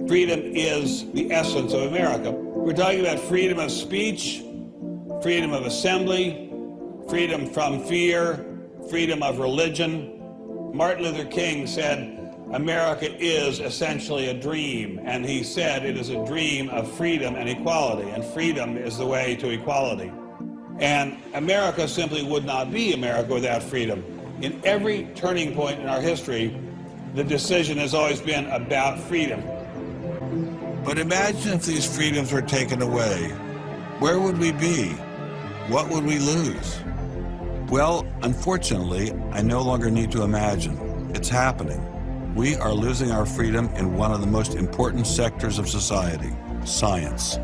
freedom is the essence of America. We're talking about freedom of speech, freedom of assembly, freedom from fear, freedom of religion. Martin Luther King said, America is essentially a dream, and he said it is a dream of freedom and equality, and freedom is the way to equality. And America simply would not be America without freedom. In every turning point in our history, the decision has always been about freedom. But imagine if these freedoms were taken away. Where would we be? What would we lose? Well, unfortunately, I no longer need to imagine. It's happening. We are losing our freedom in one of the most important sectors of society, science.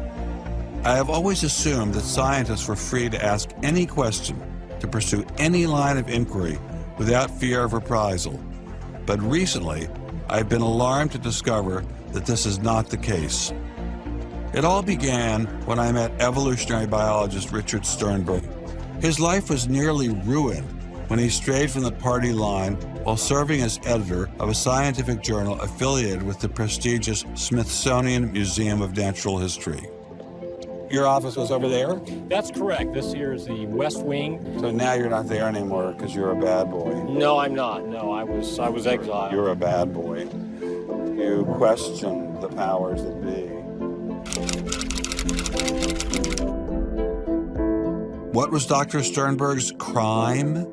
I have always assumed that scientists were free to ask any question, to pursue any line of inquiry without fear of reprisal. But recently, I've been alarmed to discover that this is not the case. It all began when I met evolutionary biologist Richard Sternberg. His life was nearly ruined when he strayed from the party line while serving as editor of a scientific journal affiliated with the prestigious Smithsonian Museum of Natural History. Your office was over there? That's correct. This here is the West Wing. So now you're not there anymore because you're a bad boy. No, I'm not. No, I was exiled. You're a bad boy. You questioned the powers that be. What was Dr. Sternberg's crime?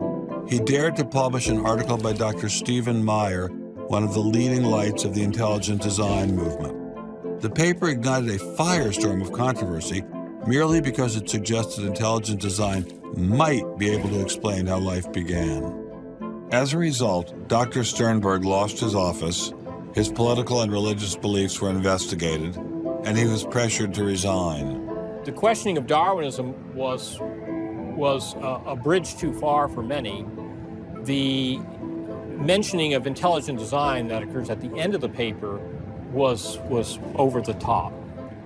He dared to publish an article by Dr. Stephen Meyer, one of the leading lights of the intelligent design movement. The paper ignited a firestorm of controversy merely because it suggested intelligent design might be able to explain how life began. As a result, Dr. Sternberg lost his office, his political and religious beliefs were investigated, and he was pressured to resign. The questioning of Darwinism was a bridge too far for many. The mentioning of intelligent design that occurs at the end of the paper was over the top.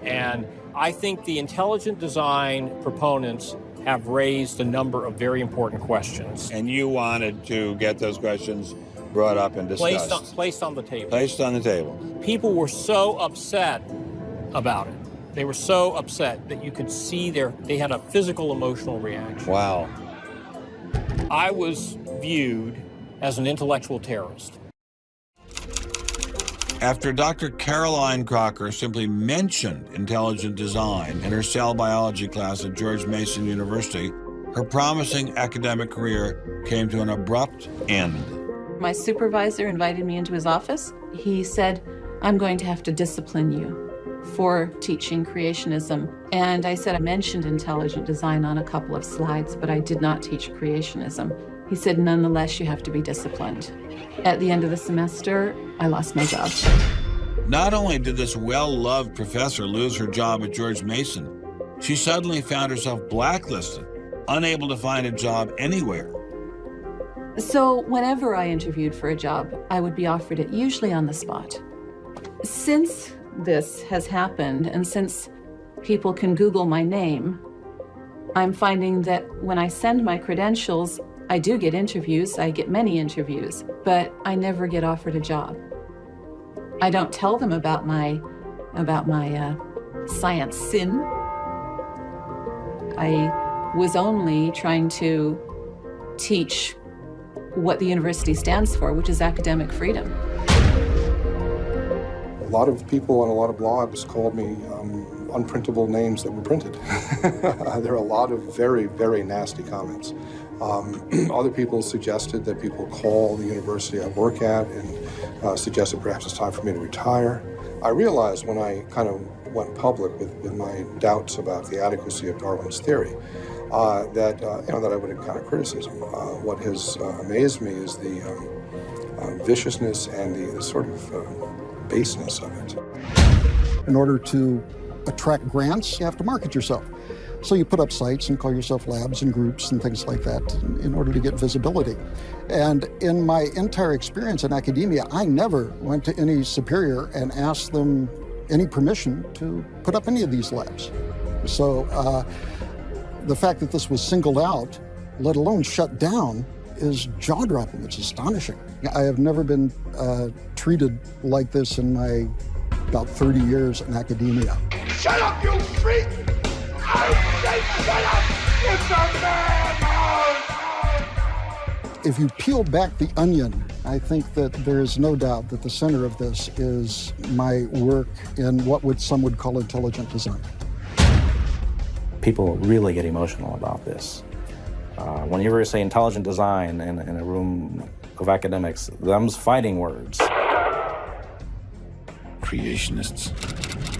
And I think the intelligent design proponents have raised a number of very important questions. And you wanted to get those questions brought up and discussed. Placed on the table. Placed on the table. People were so upset about it. They were so upset that you could see they had a physical, emotional reaction. Wow. I was viewed as an intellectual terrorist. After Dr. Caroline Crocker simply mentioned intelligent design in her cell biology class at George Mason University, her promising academic career came to an abrupt end. My supervisor invited me into his office. He said, "I'm going to have to discipline you for teaching creationism." And I said, I mentioned intelligent design on a couple of slides, but I did not teach creationism. He said, nonetheless, you have to be disciplined. At the end of the semester, I lost my job. Not only did this well-loved professor lose her job at George Mason, she suddenly found herself blacklisted, unable to find a job anywhere. So whenever I interviewed for a job, I would be offered it, usually on the spot. Since this has happened, and since people can Google my name, I'm finding that when I send my credentials, I do get interviews, I get many interviews, but I never get offered a job. I don't tell them about my science sin. I was only trying to teach what the university stands for, which is academic freedom. A lot of people on a lot of blogs called me unprintable names that were printed. There are a lot of very, very nasty comments. Other people suggested that people call the university I work at and suggested perhaps it's time for me to retire. I realized when I kind of went public with my doubts about the adequacy of Darwin's theory that I would encounter criticism. What has amazed me is the viciousness and the sort of baseness of it. In order to attract grants, you have to market yourself. So you put up sites and call yourself labs and groups and things like that in order to get visibility. And in my entire experience in academia, I never went to any superior and asked them any permission to put up any of these labs. So the fact that this was singled out, let alone shut down, is jaw-dropping. It's astonishing. I have never been treated like this in my about 30 years in academia. Shut up, you freak! I say shut up! It's a madhouse! If you peel back the onion, I think that there is no doubt that the center of this is my work in what some would call intelligent design. People really get emotional about this. Whenever you say intelligent design in a room of academics, them's fighting words. Creationists.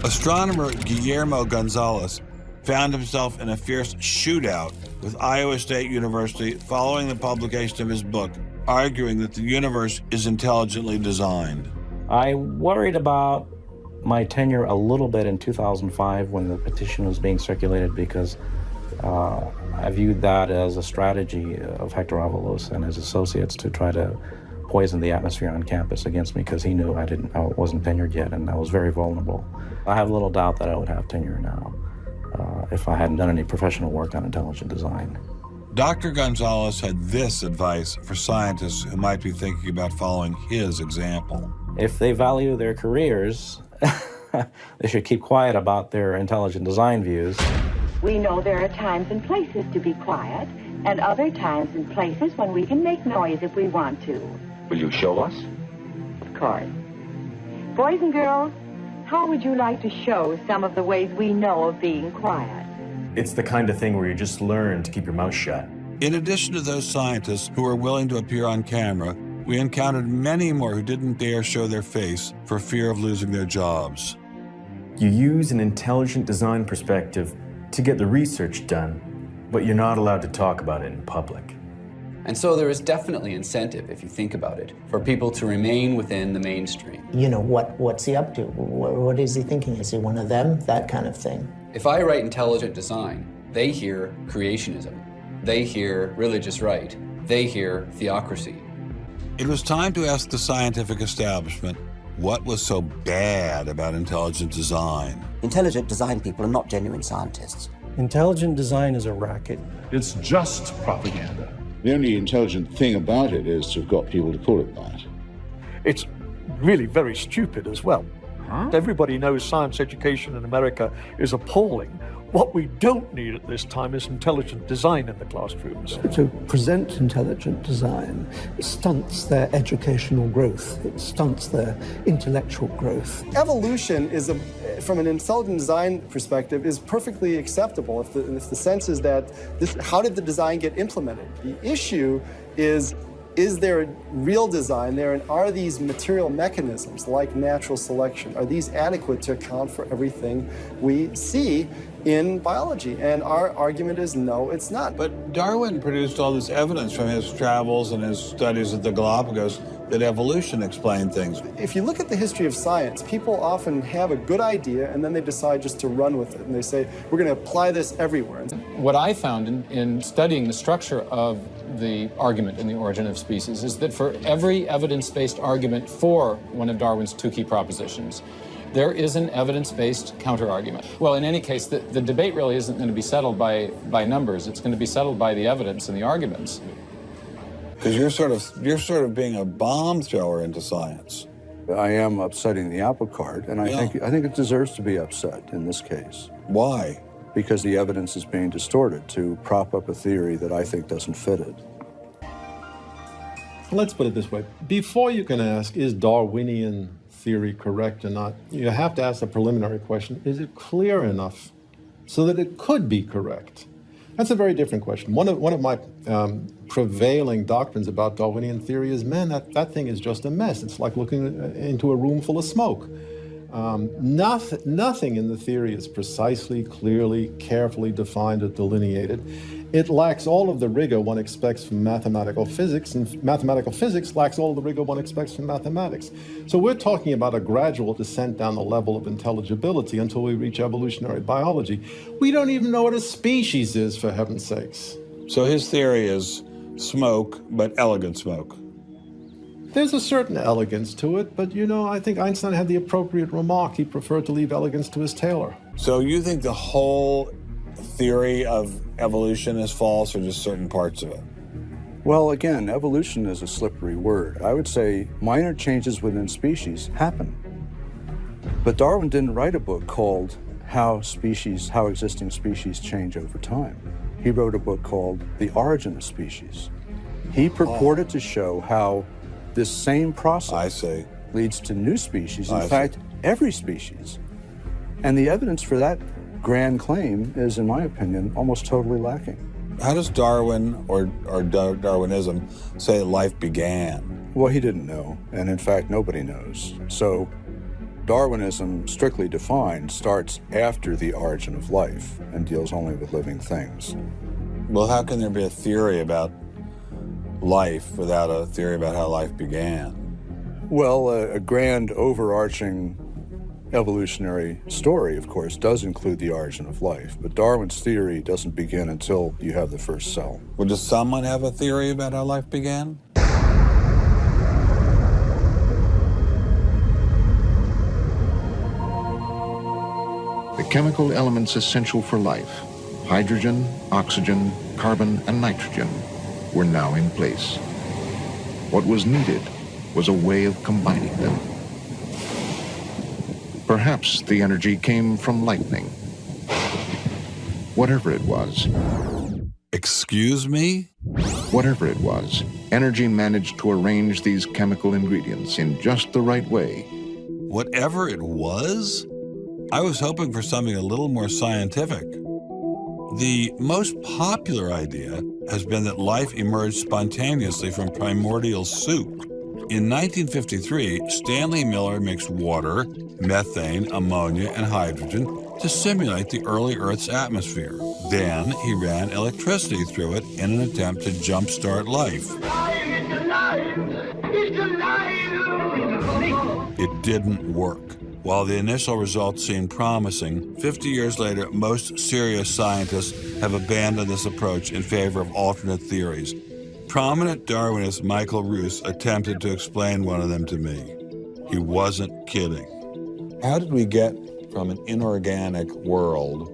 Astronomer Guillermo Gonzalez found himself in a fierce shootout with Iowa State University following the publication of his book, arguing that the universe is intelligently designed. I worried about my tenure a little bit in 2005 when the petition was being circulated because I viewed that as a strategy of Hector Avalos and his associates to try to poison the atmosphere on campus against me because he knew I wasn't tenured yet and I was very vulnerable. I have little doubt that I would have tenure now if I hadn't done any professional work on intelligent design. Dr. Gonzalez had this advice for scientists who might be thinking about following his example. If they value their careers, they should keep quiet about their intelligent design views. We know there are times and places to be quiet, and other times and places when we can make noise if we want to. Will you show us? Of course. Boys and girls, how would you like to show some of the ways we know of being quiet? It's the kind of thing where you just learn to keep your mouth shut. In addition to those scientists who were willing to appear on camera, we encountered many more who didn't dare show their face for fear of losing their jobs. You use an intelligent design perspective to get the research done, but you're not allowed to talk about it in public. And so there is definitely incentive, if you think about it, for people to remain within the mainstream. You know, what's he up to? What is he thinking? Is he one of them? That kind of thing. If I write intelligent design, they hear creationism. They hear religious right. They hear theocracy. It was time to ask the scientific establishment what was so bad about intelligent design. Intelligent design people are not genuine scientists. Intelligent design is a racket. It's just propaganda. The only intelligent thing about it is to have got people to call it that. It's really very stupid as well. Everybody knows science education in America is appalling. What we don't need at this time is intelligent design in the classrooms. To present intelligent design stunts their educational growth. It stunts their intellectual growth. Evolution is, from an intelligent design perspective, is perfectly acceptable if the sense is that how did the design get implemented? The issue is there a real design there, and are these material mechanisms like natural selection, are these adequate to account for everything we see in biology? And our argument is no, it's not. But Darwin produced all this evidence from his travels and his studies at the Galapagos that evolution explained things. If you look at the history of science, people often have a good idea and then they decide just to run with it. And they say, we're going to apply this everywhere. What I found in studying the structure of the argument in The Origin of Species is that for every evidence-based argument for one of Darwin's two key propositions, there is an evidence-based counter-argument. Well, in any case, the debate really isn't going to be settled by numbers. It's going to be settled by the evidence and the arguments. Because you're sort of being a bomb thrower into science. I am upsetting the apple cart, and I think it deserves to be upset in this case. Why? Because the evidence is being distorted to prop up a theory that I think doesn't fit it. Let's put it this way. Before you can ask, is Darwinian theory correct or not, you have to ask a preliminary question. Is it clear enough so that it could be correct? That's a very different question. One of my prevailing doctrines about Darwinian theory is, man, that thing is just a mess. It's like looking into a room full of smoke. Nothing in the theory is precisely, clearly, carefully defined or delineated. It lacks all of the rigor one expects from mathematical physics, and mathematical physics lacks all of the rigor one expects from mathematics. So we're talking about a gradual descent down the level of intelligibility until we reach evolutionary biology. We don't even know what a species is, for heaven's sakes. So his theory is smoke, but elegant smoke. There's a certain elegance to it, but I think Einstein had the appropriate remark. He preferred to leave elegance to his tailor. So you think the whole theory of evolution is false, or just certain parts of it? Well, again, evolution is a slippery word. I would say minor changes within species happen. But Darwin didn't write a book called How Existing Species Change Over Time. He wrote a book called The Origin of Species. He purported to show how this same process leads to new species, in fact, every species. And the evidence for that grand claim is, in my opinion, almost totally lacking. How does Darwin or Darwinism say life began? Well, he didn't know, and in fact, nobody knows. So Darwinism, strictly defined, starts after the origin of life and deals only with living things. Well, how can there be a theory about life without a theory about how life began? Well, a grand overarching evolutionary story, of course, does include the origin of life, but Darwin's theory doesn't begin until you have the first cell. Well, does someone have a theory about how life began? The chemical elements essential for life, hydrogen, oxygen, carbon, and nitrogen, were now in place. What was needed was a way of combining them. Perhaps the energy came from lightning. Whatever it was. Excuse me? Whatever it was, energy managed to arrange these chemical ingredients in just the right way. Whatever it was? I was hoping for something a little more scientific. The most popular idea has been that life emerged spontaneously from primordial soup. In 1953, Stanley Miller mixed water, methane, ammonia, and hydrogen to simulate the early Earth's atmosphere. Then he ran electricity through it in an attempt to jumpstart life. It's alive! It's alive! It didn't work. While the initial results seemed promising, 50 years later, most serious scientists have abandoned this approach in favor of alternate theories. Prominent Darwinist Michael Roos attempted to explain one of them to me. He wasn't kidding. How did we get from an inorganic world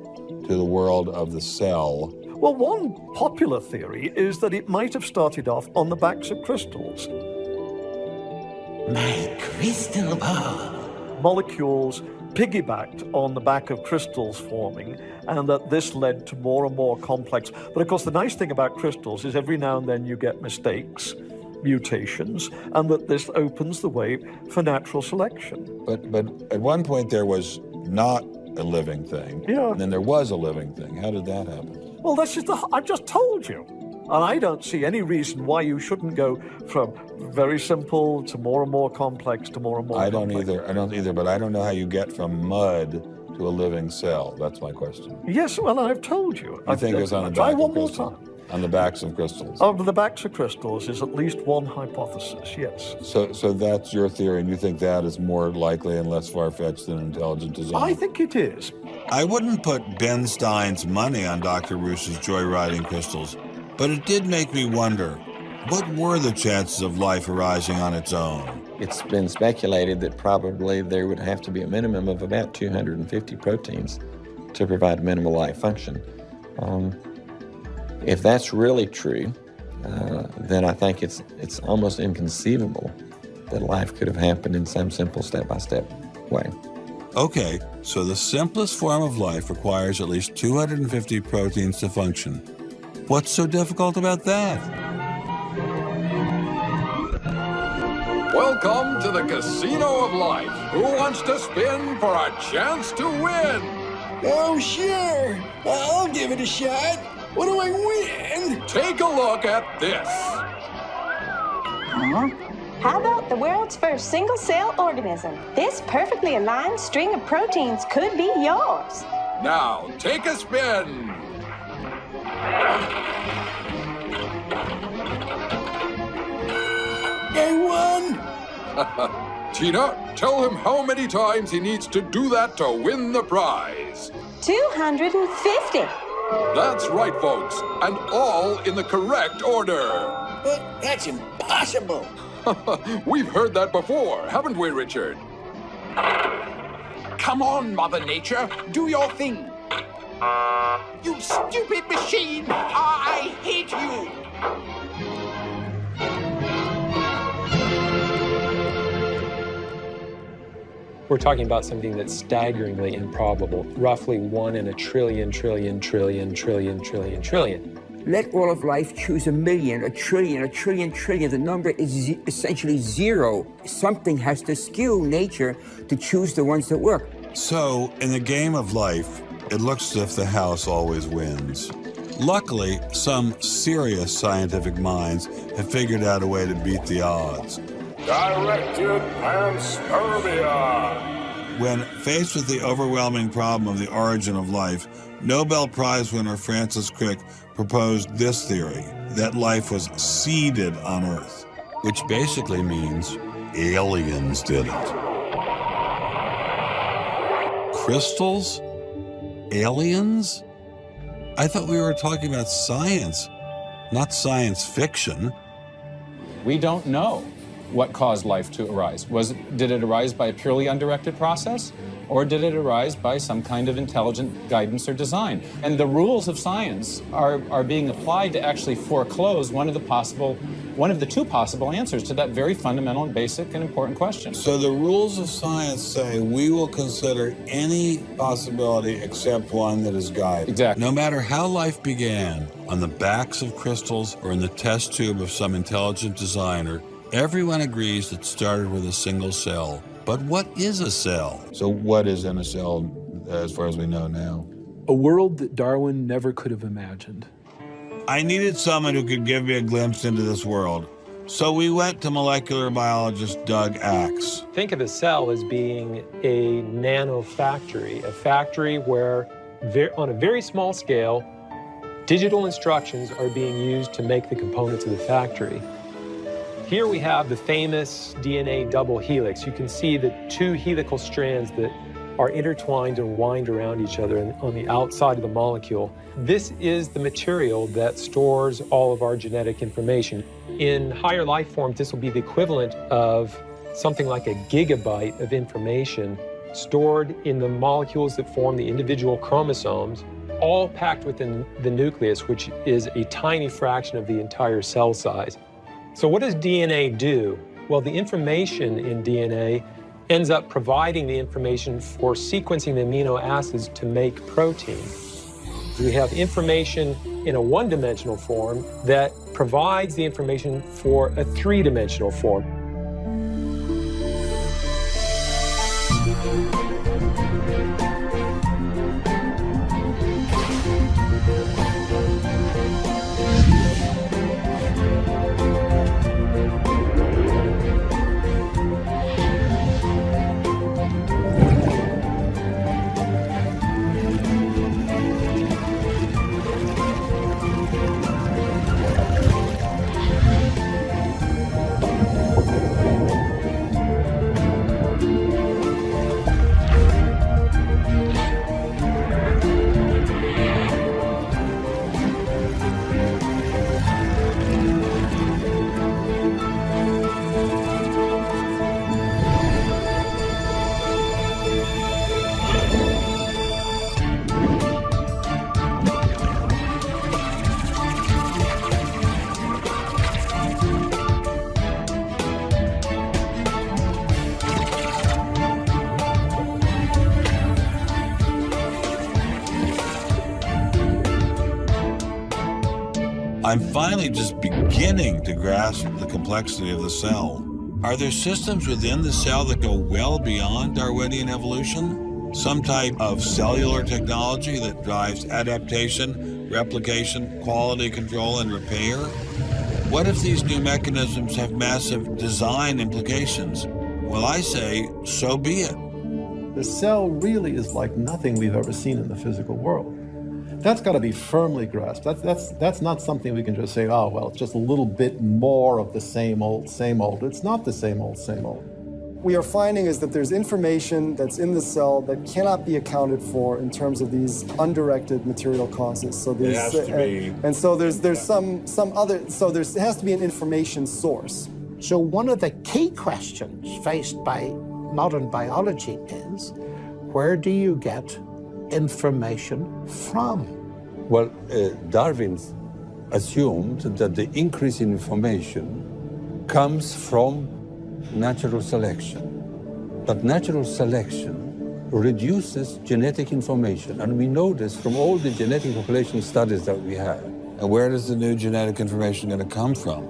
to the world of the cell? Well, one popular theory is that it might have started off on the backs of crystals. My crystal ball. Molecules piggybacked on the back of crystals forming, and that this led to more and more complex. But of course, the nice thing about crystals is every now and then you get mistakes, mutations, and that this opens the way for natural selection. But at one point there was not a living thing, and then there was a living thing. How did that happen? Well, that's just I just told you. And I don't see any reason why you shouldn't go from very simple to more and more complex to more and more complex. I don't either, but I don't know how you get from mud to a living cell. That's my question. Yes, well, I've told you. I think it's on the back of crystals. On the backs of crystals. On the backs of crystals is at least one hypothesis, yes. So that's your theory, and you think that is more likely and less far-fetched than intelligent design? I think it is. I wouldn't put Ben Stein's money on Dr. Roos's joyriding crystals, but it did make me wonder, what were the chances of life arising on its own? It's been speculated that probably there would have to be a minimum of about 250 proteins to provide minimal life function. If that's really true, then I think it's almost inconceivable that life could have happened in some simple step-by-step way. Okay, so the simplest form of life requires at least 250 proteins to function. What's so difficult about that? Welcome to the Casino of Life. Who wants to spin for a chance to win? Oh, sure. I'll give it a shot. What do I win? Take a look at this. How about the world's first single-cell organism? This perfectly aligned string of proteins could be yours. Now, take a spin. I won! Tina, tell him how many times he needs to do that to win the prize. 250. That's right, folks, and all in the correct order. But that's impossible. We've heard that before, haven't we, Richard? Come on, Mother Nature, do your thing. You stupid machine! I hate you! we're talking about something that's staggeringly improbable, roughly 1 in a trillion, trillion, trillion, trillion, trillion, trillion. Let all of life choose a million, a trillion, trillion. The number is essentially zero. Something has to skew nature to choose the ones that work. So, in the game of life, it looks as if the house always wins. Luckily, some serious scientific minds have figured out a way to beat the odds. Directed panspermia. When faced with the overwhelming problem of the origin of life, Nobel Prize winner Francis Crick proposed this theory, that life was seeded on Earth, which basically means aliens did it. Crystals? Aliens? I thought we were talking about science, not science fiction. We don't know what caused life to arise. Did it arise by a purely undirected process? Or did it arise by some kind of intelligent guidance or design? And the rules of science are being applied to actually foreclose one of the two possible answers to that very fundamental and basic and important question. So the rules of science say we will consider any possibility except one that is guided. Exactly. No matter how life began, on the backs of crystals or in the test tube of some intelligent designer, everyone agrees it started with a single cell. But what is a cell? So what is in a cell as far as we know now? A world that Darwin never could have imagined. I needed someone who could give me a glimpse into this world. So we went to molecular biologist Doug Axe. Think of a cell as being a nanofactory, a factory where, on a very small scale, digital instructions are being used to make the components of the factory. Here we have the famous DNA double helix. You can see the two helical strands that are intertwined and wind around each other on the outside of the molecule. This is the material that stores all of our genetic information. In higher life forms, this will be the equivalent of something like a gigabyte of information stored in the molecules that form the individual chromosomes, all packed within the nucleus, which is a tiny fraction of the entire cell size. So what does DNA do? Well, the information in DNA ends up providing the information for sequencing the amino acids to make protein. We have information in a one-dimensional form that provides the information for a three-dimensional form. I'm finally just beginning to grasp the complexity of the cell. Are there systems within the cell that go well beyond Darwinian evolution? Some type of cellular technology that drives adaptation, replication, quality control, and repair? What if these new mechanisms have massive design implications? Well, I say, so be it. The cell really is like nothing we've ever seen in the physical world. That's got to be firmly grasped. That's not something we can just say, oh, well, it's just a little bit more of the same old, same old. It's not the same old, same old. We are finding is that there's information that's in the cell that cannot be accounted for in terms of these undirected material causes. So It has to be. And so there's some other, so there has to be an information source. So one of the key questions faced by modern biology is, where do you get information from? Well, Darwin assumed that the increase in information comes from natural selection. But natural selection reduces genetic information, and we know this from all the genetic population studies that we have. And where does the new genetic information going to come from?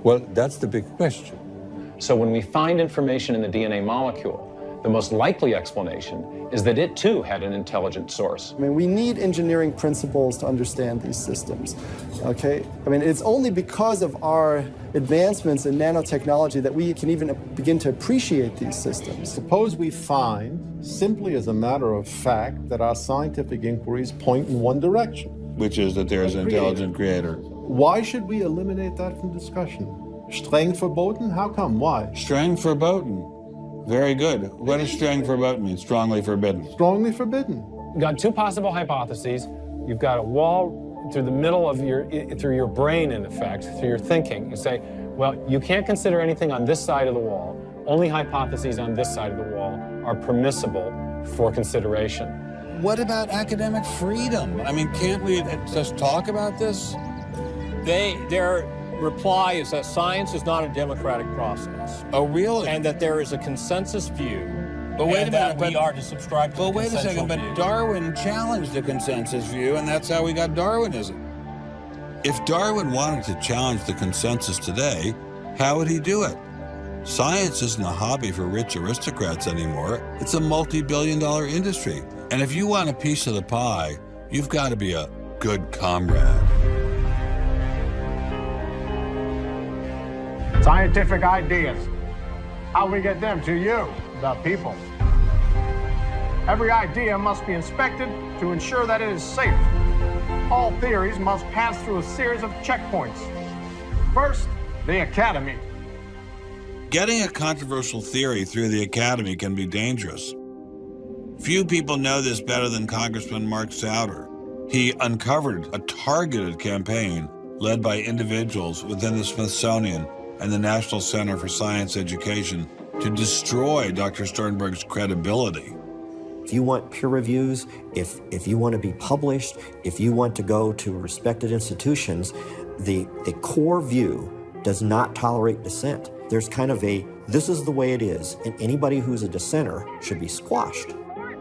Well, that's the big question. So when we find information in the DNA molecule, the most likely explanation is that it too had an intelligent source. I mean, we need engineering principles to understand these systems, okay? I mean, it's only because of our advancements in nanotechnology that we can even begin to appreciate these systems. Suppose we find, simply as a matter of fact, that our scientific inquiries point in one direction. Which is that there is an intelligent creator. Why should we eliminate that from discussion? Streng verboten? How come? Why? Streng verboten. Very good. What does streng verboten mean? Strongly forbidden. Strongly forbidden. You've got two possible hypotheses. You've got a wall through the middle of through your brain, in effect, through your thinking. You say, well, you can't consider anything on this side of the wall. Only hypotheses on this side of the wall are permissible for consideration. What about academic freedom? I mean, can't we just talk about this? Their reply is that science is not a democratic process. Oh, really? And that there is a consensus view. But wait a minute, we are to subscribe to Well, the wait a second, but view. Darwin challenged the consensus view, and that's how we got Darwinism. If Darwin wanted to challenge the consensus today, how would he do it? Science isn't a hobby for rich aristocrats anymore. It's a multi-billion-dollar industry. And if you want a piece of the pie, you've got to be a good comrade. Scientific ideas. How we get them to you, the people. Every idea must be inspected to ensure that it is safe. All theories must pass through a series of checkpoints. First, the Academy. Getting a controversial theory through the Academy can be dangerous. Few people know this better than Congressman Mark Souder. He uncovered a targeted campaign led by individuals within the Smithsonian and the National Center for Science Education to destroy Dr. Sternberg's credibility. If you want peer reviews, if you want to be published, if you want to go to respected institutions, the core view does not tolerate dissent. There's kind of this is the way it is, and anybody who's a dissenter should be squashed.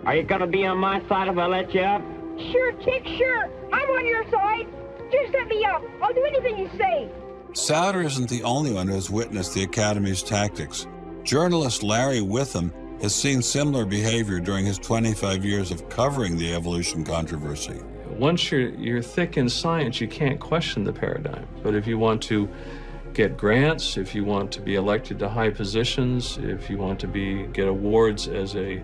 Are you going to be on my side if I let you up? Sure, Chick, sure. I'm on your side. Just let me up. I'll do anything you say. Souder isn't the only one who has witnessed the Academy's tactics. Journalist Larry Witham has seen similar behavior during his 25 years of covering the evolution controversy. Once you're thick in science, you can't question the paradigm. But if you want to get grants, if you want to be elected to high positions, if you want to get awards as a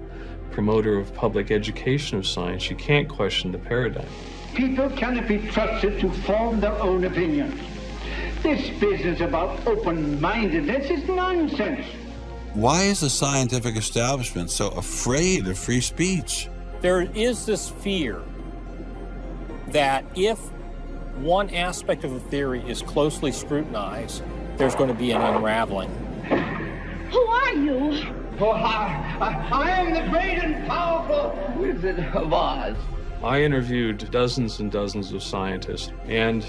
promoter of public education of science, you can't question the paradigm. People cannot be trusted to form their own opinions. This business about open-mindedness is nonsense. Why is the scientific establishment so afraid of free speech? There is this fear that if one aspect of the theory is closely scrutinized, there's going to be an unraveling. Who are you? Oh, I am the great and powerful Wizard of Oz. I interviewed dozens and dozens of scientists, and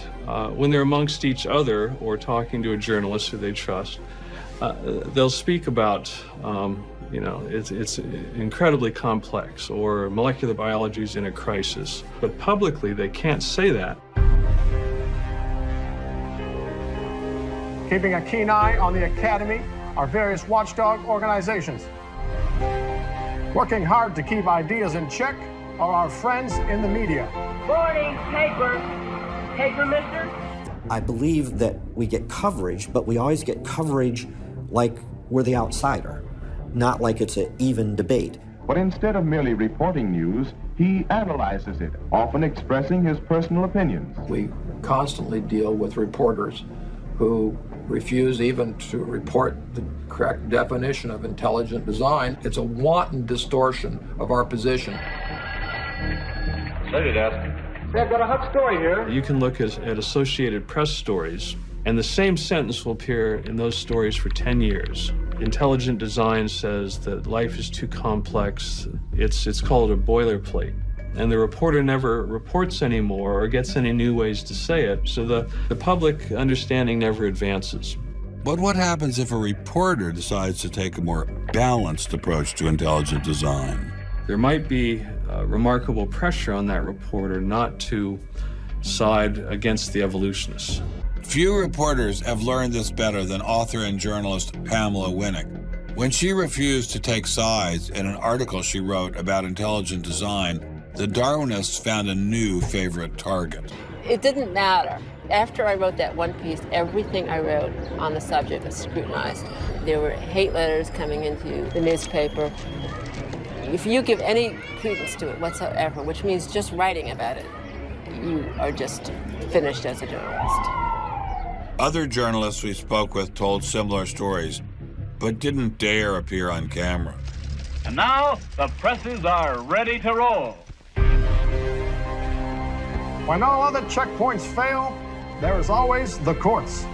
when they're amongst each other or talking to a journalist who they trust, they'll speak about, it's incredibly complex, or molecular biology is in a crisis. But publicly, they can't say that. Keeping a keen eye on the Academy are various watchdog organizations. Working hard to keep ideas in check are our friends in the media. Morning, paper. Paper, mister? I believe that we get coverage, but we always get coverage like we're the outsider, not like it's an even debate. But instead of merely reporting news, he analyzes it, often expressing his personal opinions. We constantly deal with reporters who refuse even to report the correct definition of intelligent design. It's a wanton distortion of our position. Ready, Dad. I've got a hot story here. You can look at Associated Press stories, and the same sentence will appear in those stories for 10 years. Intelligent design says that life is too complex. It's called a boilerplate. And the reporter never reports anymore or gets any new ways to say it, so the public understanding never advances. But what happens if a reporter decides to take a more balanced approach to intelligent design? There might be remarkable pressure on that reporter not to side against the evolutionists. Few reporters have learned this better than author and journalist Pamela Winnick. When she refused to take sides in an article she wrote about intelligent design, the Darwinists found a new favorite target. It didn't matter. After I wrote that one piece, everything I wrote on the subject was scrutinized. There were hate letters coming into the newspaper. If you give any credence to it whatsoever, which means just writing about it, you are just finished as a journalist. Other journalists we spoke with told similar stories, but didn't dare appear on camera. And now, the presses are ready to roll. When all other checkpoints fail, there is always the courts.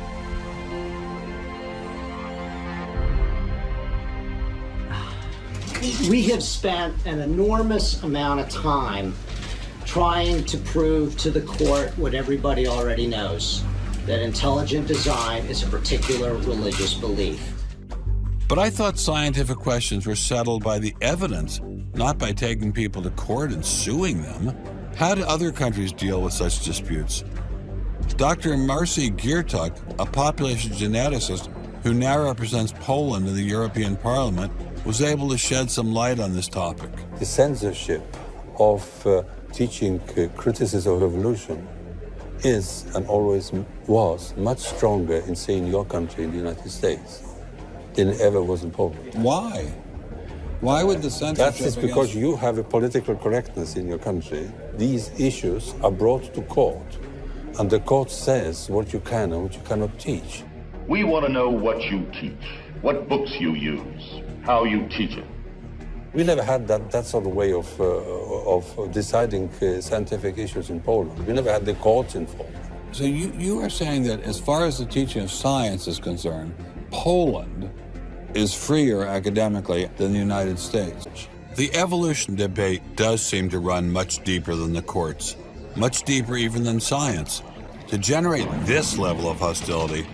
We have spent an enormous amount of time trying to prove to the court what everybody already knows, that intelligent design is a particular religious belief. But I thought scientific questions were settled by the evidence, not by taking people to court and suing them. How do other countries deal with such disputes? Dr. Marcy Giertuk, a population geneticist who now represents Poland in the European Parliament, was able to shed some light on this topic. The censorship of teaching criticism of evolution is and always was much stronger in, say, in your country, in the United States, than it ever was in Poland. Why? Why would the censorship? That is because you have a political correctness in your country. These issues are brought to court, and the court says what you can and what you cannot teach. We want to know what you teach, what books you use, how you teach it. We never had that sort of way of deciding scientific issues in Poland. We never had the courts involved. So you are saying that as far as the teaching of science is concerned, Poland is freer academically than the United States. The evolution debate does seem to run much deeper than the courts, much deeper even than science. To generate this level of hostility,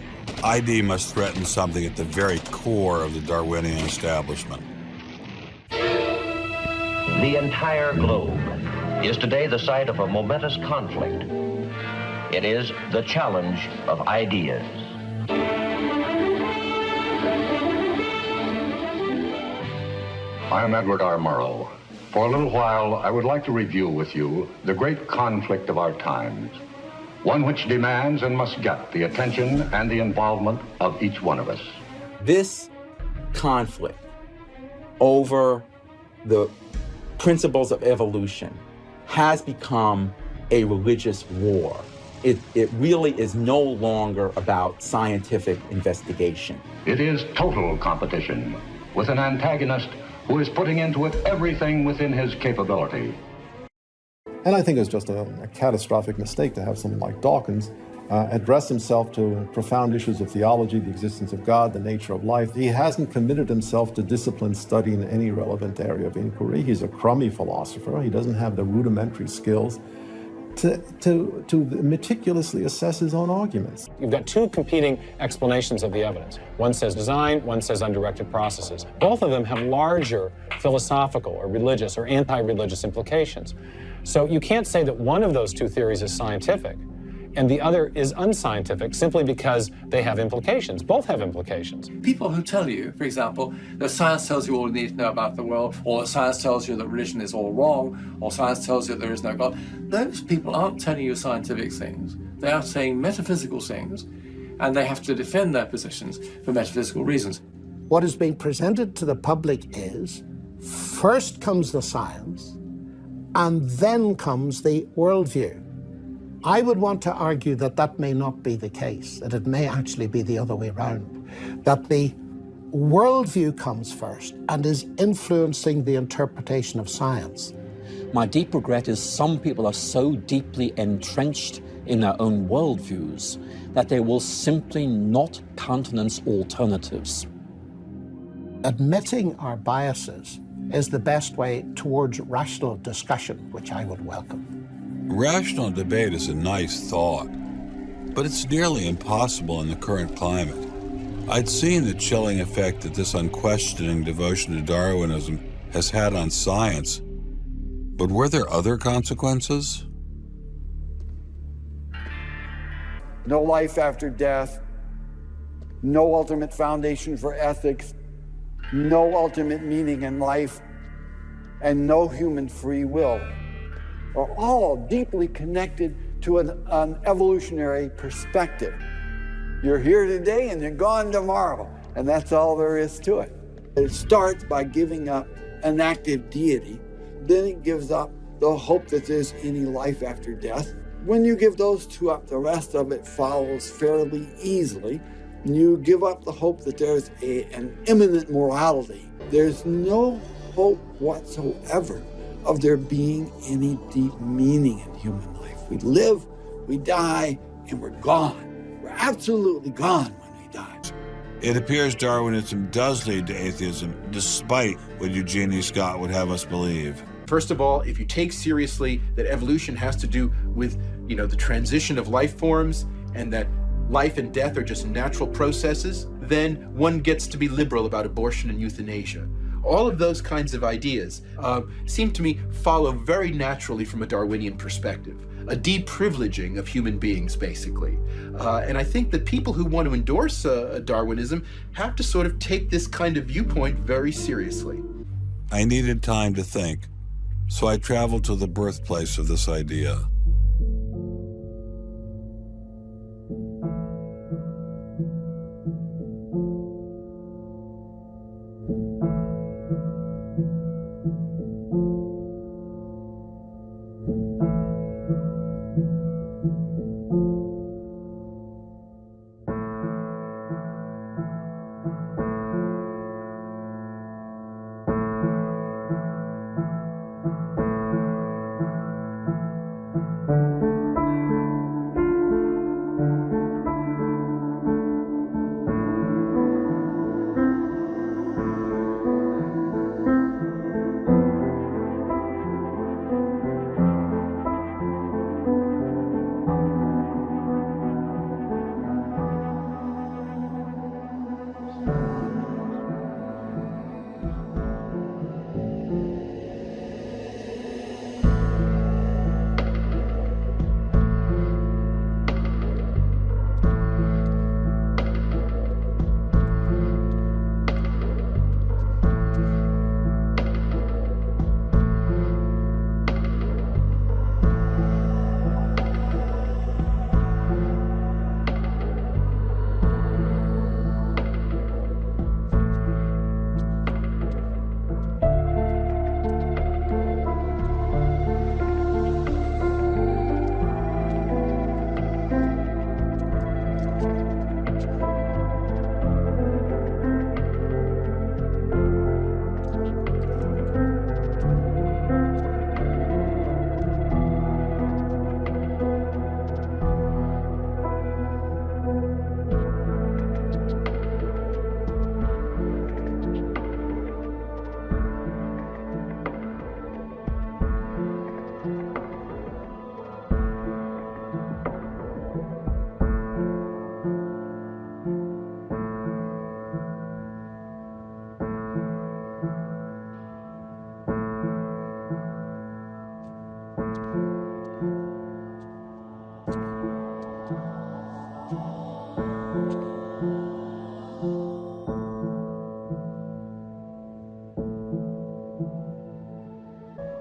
ID must threaten something at the very core of the Darwinian establishment. The entire globe is today the site of a momentous conflict. It is the challenge of ideas. I'm Edward R. Murrow. For a little while, I would like to review with you the great conflict of our times, one which demands and must get the attention and the involvement of each one of us. This conflict over the principles of evolution has become a religious war. It really is no longer about scientific investigation. It is total competition with an antagonist who is putting into it everything within his capability. And I think it's just a catastrophic mistake to have someone like Dawkins address himself to profound issues of theology, the existence of God, the nature of life. He hasn't committed himself to disciplined study in any relevant area of inquiry. He's a crummy philosopher. He doesn't have the rudimentary skills to meticulously assess his own arguments. You've got two competing explanations of the evidence. One says design, one says undirected processes. Both of them have larger philosophical or religious or anti-religious implications. So you can't say that one of those two theories is scientific and the other is unscientific simply because they have implications. Both have implications. People who tell you, for example, that science tells you all you need to know about the world, or that science tells you that religion is all wrong, or science tells you that there is no God, those people aren't telling you scientific things. They are saying metaphysical things, and they have to defend their positions for metaphysical reasons. What is being presented to the public is, first comes the science, and then comes the worldview. I would want to argue that that may not be the case, that it may actually be the other way around, that the worldview comes first and is influencing the interpretation of science. My deep regret is some people are so deeply entrenched in their own worldviews that they will simply not countenance alternatives. Admitting our biases is the best way towards rational discussion, which I would welcome. Rational debate is a nice thought, but it's nearly impossible in the current climate. I'd seen the chilling effect that this unquestioning devotion to Darwinism has had on science, but were there other consequences? No life after death, no ultimate foundation for ethics, no ultimate meaning in life, and no human free will are all deeply connected to an evolutionary perspective. You're here today and you're gone tomorrow, and that's all there is to it. It starts by giving up an active deity, then it gives up the hope that there's any life after death. When you give those two up, the rest of it follows fairly easily. You give up the hope that there's an imminent morality. There's no hope whatsoever of there being any deep meaning in human life. We live, we die, and we're gone. We're absolutely gone when we die. It appears Darwinism does lead to atheism, despite what Eugenie Scott would have us believe. First of all, if you take seriously that evolution has to do with, the transition of life forms and that life and death are just natural processes, then one gets to be liberal about abortion and euthanasia. All of those kinds of ideas seem to me follow very naturally from a Darwinian perspective, a deprivileging of human beings, basically. And I think that people who want to endorse Darwinism have to sort of take this kind of viewpoint very seriously. I needed time to think, so I traveled to the birthplace of this idea.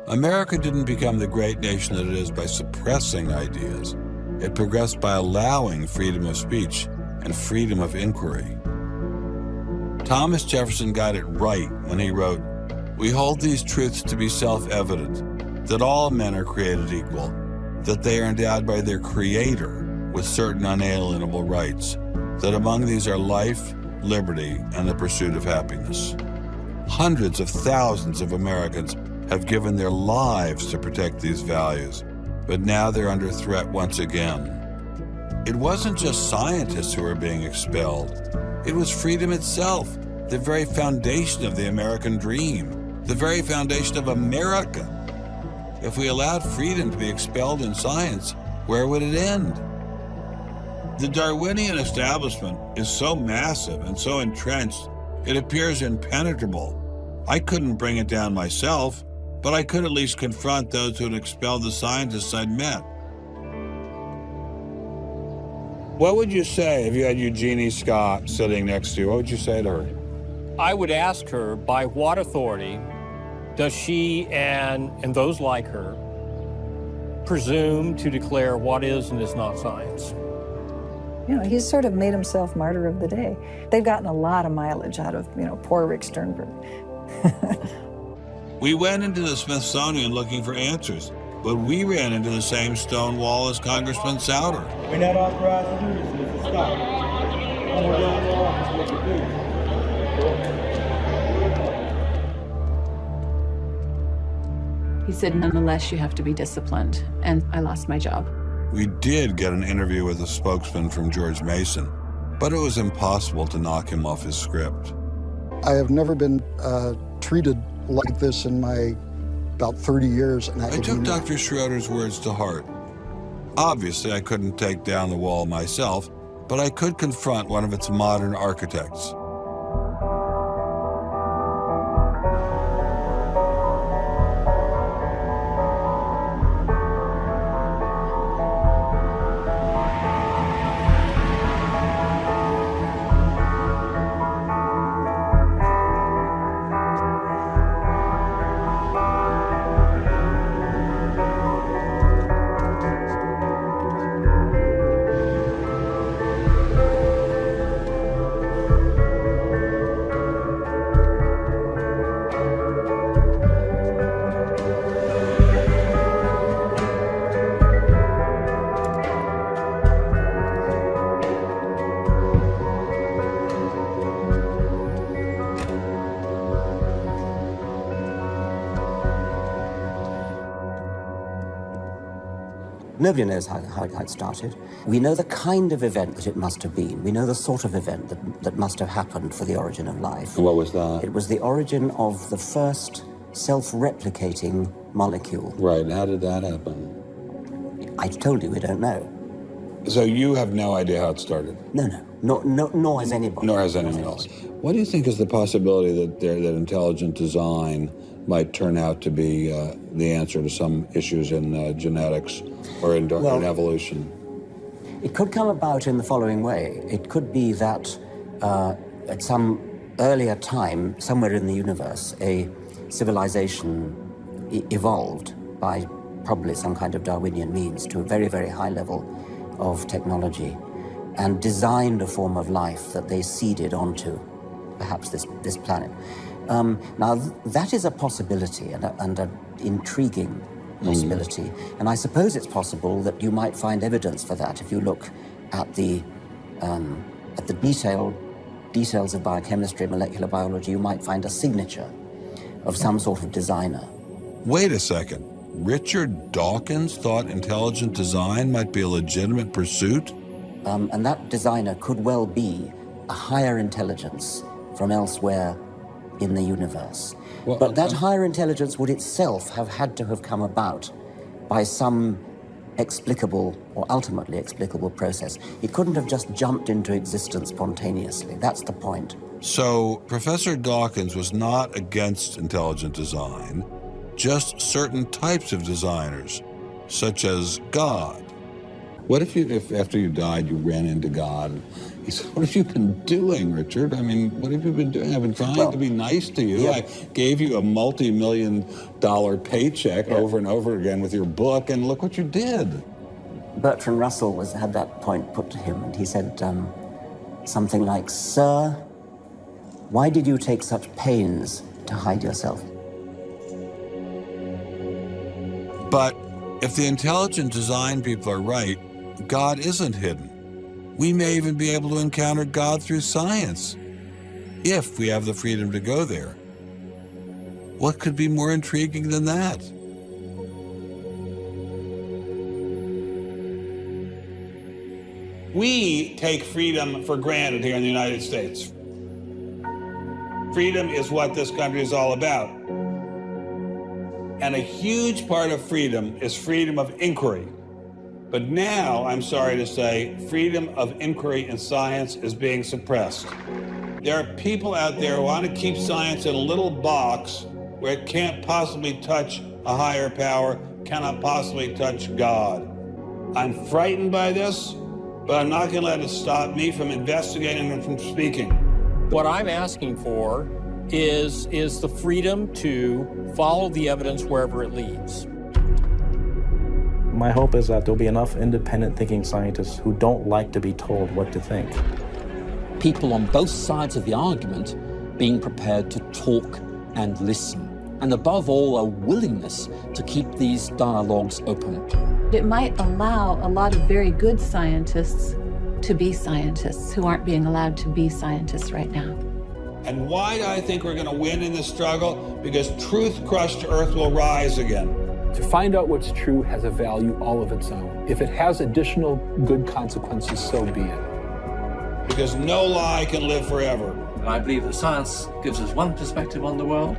America didn't become the great nation that it is by suppressing ideas. It progressed by allowing freedom of speech and freedom of inquiry. Thomas Jefferson got it right when he wrote, "We hold these truths to be self-evident, that all men are created equal, that they are endowed by their Creator with certain unalienable rights, that among these are life, liberty, and the pursuit of happiness." Hundreds of thousands of Americans have given their lives to protect these values, but now they're under threat once again. It wasn't just scientists who were being expelled. It was freedom itself, the very foundation of the American dream, the very foundation of America. If we allowed freedom to be expelled in science, where would it end? The Darwinian establishment is so massive and so entrenched, it appears impenetrable. I couldn't bring it down myself, but I could at least confront those who had expelled the scientists I'd met. What would you say if you had Eugenie Scott sitting next to you? What would you say to her? I would ask her, by what authority does she and those like her presume to declare what is and is not science? You know, he's sort of made himself martyr of the day. They've gotten a lot of mileage out of, poor Rick Sternberg. We went into the Smithsonian looking for answers, but we ran into the same stone wall as Congressman Souter. We're not authorized to do this, Mr. Scott. When we're done in the office, what we do. He said, nonetheless, you have to be disciplined, and I lost my job. We did get an interview with a spokesman from George Mason, but it was impossible to knock him off his script. I have never been treated like this in my about 30 years. And I took Dr. Schroeder's words to heart. Obviously, I couldn't take down the wall myself, but I could confront one of its modern architects. Nobody knows how it started. We know the kind of event that it must have been. We know the sort of event that must have happened for the origin of life. And what was that? It was the origin of the first self-replicating molecule. Right, and how did that happen? I told you we don't know. So you have no idea how it started? No, nor has anybody. Nor has anyone else. What do you think is the possibility that intelligent design might turn out to be the answer to some issues in genetics or in evolution? It could come about in the following way. It could be that at some earlier time, somewhere in the universe, a civilization evolved by probably some kind of Darwinian means to a very, very high level of technology and designed a form of life that they seeded onto perhaps this planet. Now, that is a possibility and an intriguing possibility. And I suppose it's possible that you might find evidence for that if you look at the details of biochemistry, molecular biology. You might find a signature of some sort of designer. Wait a second. Richard Dawkins thought intelligent design might be a legitimate pursuit? And that designer could well be a higher intelligence from elsewhere in the universe. Well, but that higher intelligence would itself have had to have come about by some explicable or ultimately explicable process. It couldn't have just jumped into existence spontaneously. That's the point. So Professor Dawkins was not against intelligent design, just certain types of designers, such as God. What if after you died, you ran into God? He said, what have you been doing, Richard? I mean, what have you been doing? I've been trying to be nice to you. Yeah. I gave you a multi-million-dollar paycheck over and over again with your book, and look what you did. Bertrand Russell had that point put to him, and he said something like, "Sir, why did you take such pains to hide yourself?" But if the intelligent design people are right, God isn't hidden. We may even be able to encounter God through science, if we have the freedom to go there. What could be more intriguing than that? We take freedom for granted here in the United States. Freedom is what this country is all about. And a huge part of freedom is freedom of inquiry. But now, I'm sorry to say, freedom of inquiry in science is being suppressed. There are people out there who want to keep science in a little box where it can't possibly touch a higher power, cannot possibly touch God. I'm frightened by this, but I'm not going to let it stop me from investigating and from speaking. What I'm asking for is the freedom to follow the evidence wherever it leads. My hope is that there'll be enough independent thinking scientists who don't like to be told what to think. People on both sides of the argument being prepared to talk and listen. And above all, a willingness to keep these dialogues open. It might allow a lot of very good scientists to be scientists who aren't being allowed to be scientists right now. And why do I think we're going to win in this struggle? Because truth-crushed earth will rise again. To find out what's true has a value all of its own. If it has additional good consequences, so be it. Because no lie can live forever. And I believe that science gives us one perspective on the world,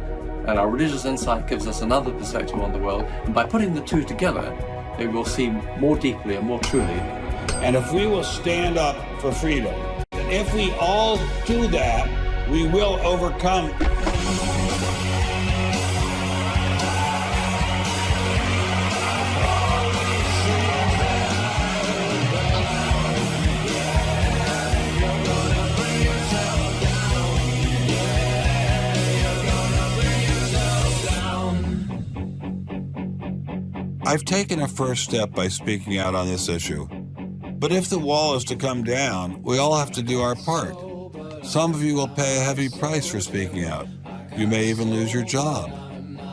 and our religious insight gives us another perspective on the world. And by putting the two together, they will see more deeply and more truly. And if we will stand up for freedom, and if we all do that, we will overcome. I've taken a first step by speaking out on this issue. But if the wall is to come down, we all have to do our part. Some of you will pay a heavy price for speaking out. You may even lose your job.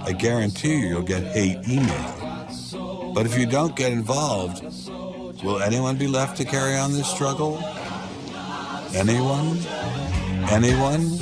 I guarantee you you'll get hate email. But if you don't get involved, will anyone be left to carry on this struggle? Anyone? Anyone?